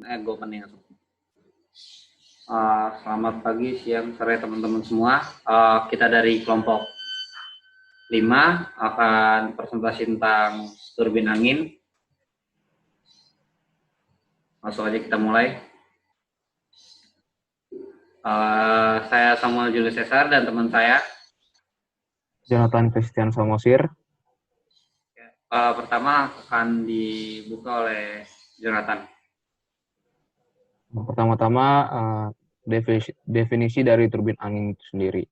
Gue pening. Selamat pagi, siang, sore teman-teman semua. Kita dari kelompok 5 akan presentasi tentang turbin angin. Langsung aja kita mulai. Saya Samuel Julius Cesar dan teman saya Jonathan Christian Samosir. Pertama akan dibuka oleh Jonathan. Pertama-tama definisi dari turbin angin itu sendiri.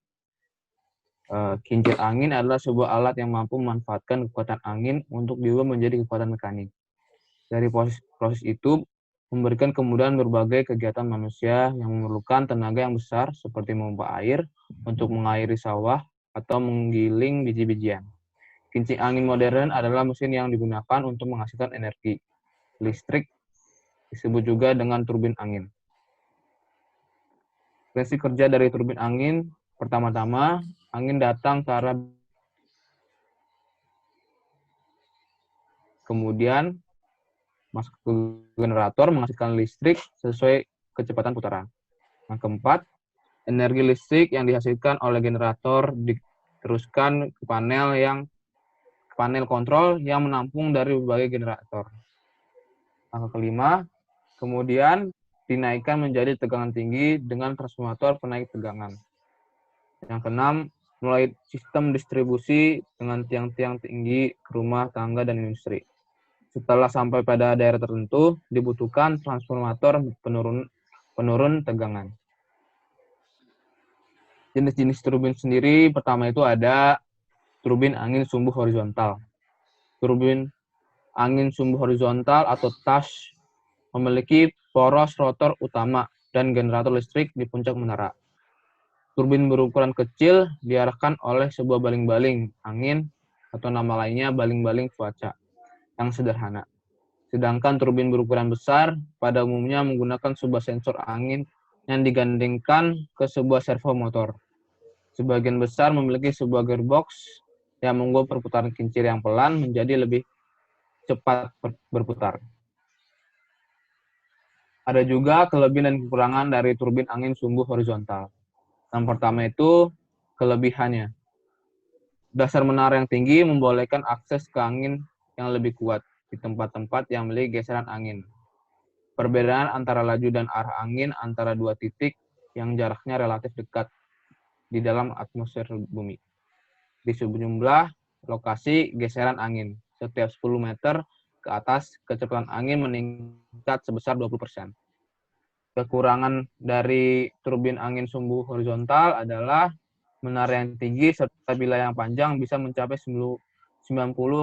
Kincir angin adalah sebuah alat yang mampu memanfaatkan kekuatan angin untuk diubah menjadi kekuatan mekanik. Dari proses itu memberikan kemudahan berbagai kegiatan manusia yang memerlukan tenaga yang besar seperti memompa air untuk mengairi sawah atau menggiling biji-bijian. Kincir angin modern adalah mesin yang digunakan untuk menghasilkan energi listrik, disebut juga dengan turbin angin. Prinsip kerja dari turbin angin, pertama-tama, angin datang ke arah, kemudian masuk ke generator menghasilkan listrik sesuai kecepatan putaran. Yang keempat, energi listrik yang dihasilkan oleh generator diteruskan ke panel kontrol yang menampung dari berbagai generator. Yang kelima, kemudian dinaikkan menjadi tegangan tinggi dengan transformator penaik tegangan. Yang keenam, melalui sistem distribusi dengan tiang-tiang tinggi ke rumah tangga dan industri. Setelah sampai pada daerah tertentu, dibutuhkan transformator penurun tegangan. Jenis-jenis turbin sendiri, pertama itu ada turbin angin sumbu horizontal. Turbin angin sumbu horizontal atau TAS memiliki poros rotor utama dan generator listrik di puncak menara. Turbin berukuran kecil diarahkan oleh sebuah baling-baling angin atau nama lainnya baling-baling cuaca yang sederhana. Sedangkan turbin berukuran besar pada umumnya menggunakan sebuah sensor angin yang digandengkan ke sebuah servo motor. Sebagian besar memiliki sebuah gearbox yang membuat perputaran kincir yang pelan menjadi lebih cepat berputar. Ada juga kelebihan dan kekurangan dari turbin angin sumbu horizontal. Yang pertama itu kelebihannya. Dasar menara yang tinggi membolehkan akses ke angin yang lebih kuat di tempat-tempat yang memiliki geseran angin. Perbedaan antara laju dan arah angin antara dua titik yang jaraknya relatif dekat di dalam atmosfer bumi. Di sejumlah lokasi geseran angin, setiap 10 meter ke atas, kecepatan angin meningkat sebesar 20%. Kekurangan dari turbin angin sumbu horizontal adalah menara yang tinggi serta bila yang panjang bisa mencapai 90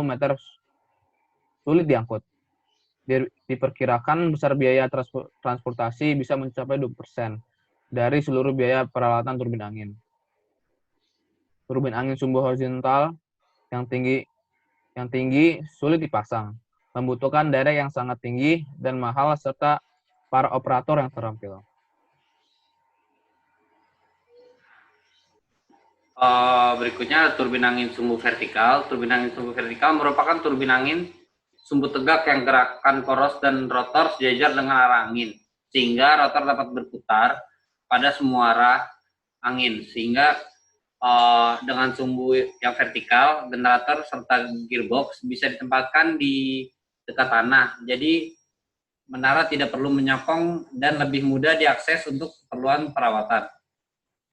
meter sulit diangkut. Diperkirakan besar biaya transportasi bisa mencapai 20% dari seluruh biaya peralatan turbin angin. Turbin angin sumbu horizontal yang tinggi sulit dipasang, membutuhkan derek yang sangat tinggi dan mahal serta para operator yang terampil. Berikutnya turbin angin sumbu vertikal. Turbin angin sumbu vertikal merupakan turbin angin sumbu tegak yang gerakan poros dan rotor sejajar dengan arah angin, sehingga rotor dapat berputar pada semua arah angin, sehingga dengan sumbu yang vertikal, generator serta gearbox bisa ditempatkan di dekat tanah. Jadi menara tidak perlu menyokong dan lebih mudah diakses untuk keperluan perawatan.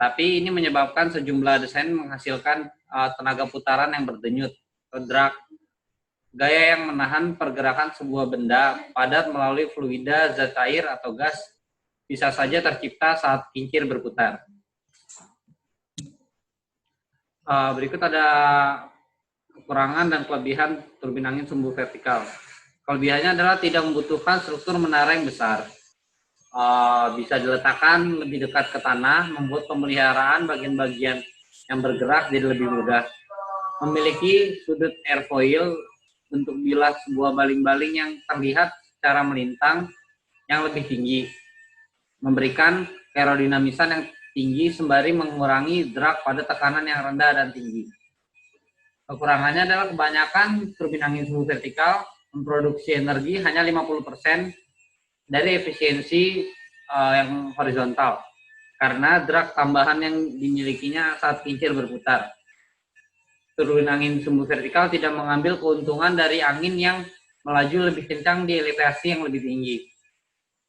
Tapi ini menyebabkan sejumlah desain menghasilkan tenaga putaran yang berdenyut atau drag, gaya yang menahan pergerakan sebuah benda padat melalui fluida, zat cair, atau gas bisa saja tercipta saat kincir berputar. Berikut ada kekurangan dan kelebihan turbin angin sumbu vertikal. Kelebihannya adalah tidak membutuhkan struktur menara yang besar. Bisa diletakkan lebih dekat ke tanah, membuat pemeliharaan bagian-bagian yang bergerak jadi lebih mudah. Memiliki sudut airfoil bentuk bilah sebuah baling-baling yang terlihat secara melintang yang lebih tinggi, memberikan aerodinamisan yang tinggi sembari mengurangi drag pada tekanan yang rendah dan tinggi. Kekurangannya adalah kebanyakan turbin angin sumbu vertikal memproduksi energi hanya 50% dari efisiensi yang horizontal karena drag tambahan yang dimilikinya saat kincir berputar. Turbin angin sumbu vertikal tidak mengambil keuntungan dari angin yang melaju lebih kencang di elevasi yang lebih tinggi.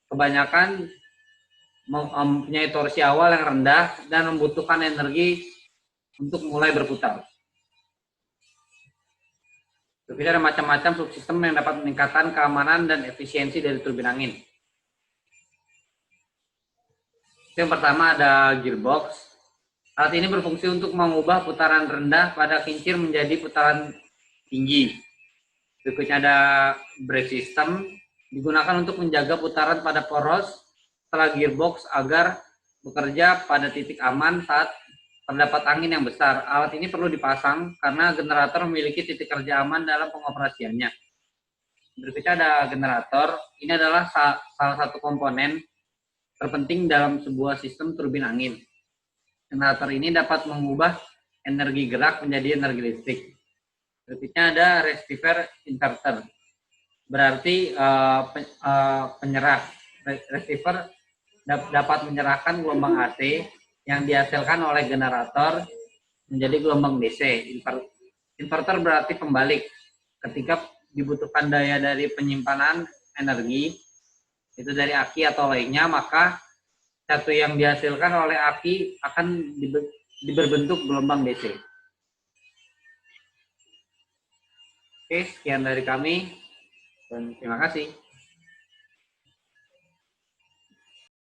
Kebanyakan mempunyai torsi awal yang rendah dan membutuhkan energi untuk mulai berputar. Tapi ada macam-macam subsistem yang dapat meningkatkan keamanan dan efisiensi dari turbin angin. Yang pertama ada gearbox. Alat ini berfungsi untuk mengubah putaran rendah pada kincir menjadi putaran tinggi. Berikutnya ada brake system, digunakan untuk menjaga putaran pada poros setelah gearbox agar bekerja pada titik aman saat terdapat angin yang besar. Alat ini perlu dipasang karena generator memiliki titik kerja aman dalam pengoperasiannya. Berikutnya ada generator. Ini adalah salah satu komponen terpenting dalam sebuah sistem turbin angin. Generator ini dapat mengubah energi gerak menjadi energi listrik. Berikutnya ada receiver inverter. Berarti penyerah. Receiver dapat menyerahkan gelombang AC yang dihasilkan oleh generator menjadi gelombang DC. Inverter berarti pembalik. Ketika dibutuhkan daya dari penyimpanan energi, itu dari aki atau lainnya, maka satu yang dihasilkan oleh aki akan berbentuk gelombang DC. Oke, sekian dari kami dan terima kasih.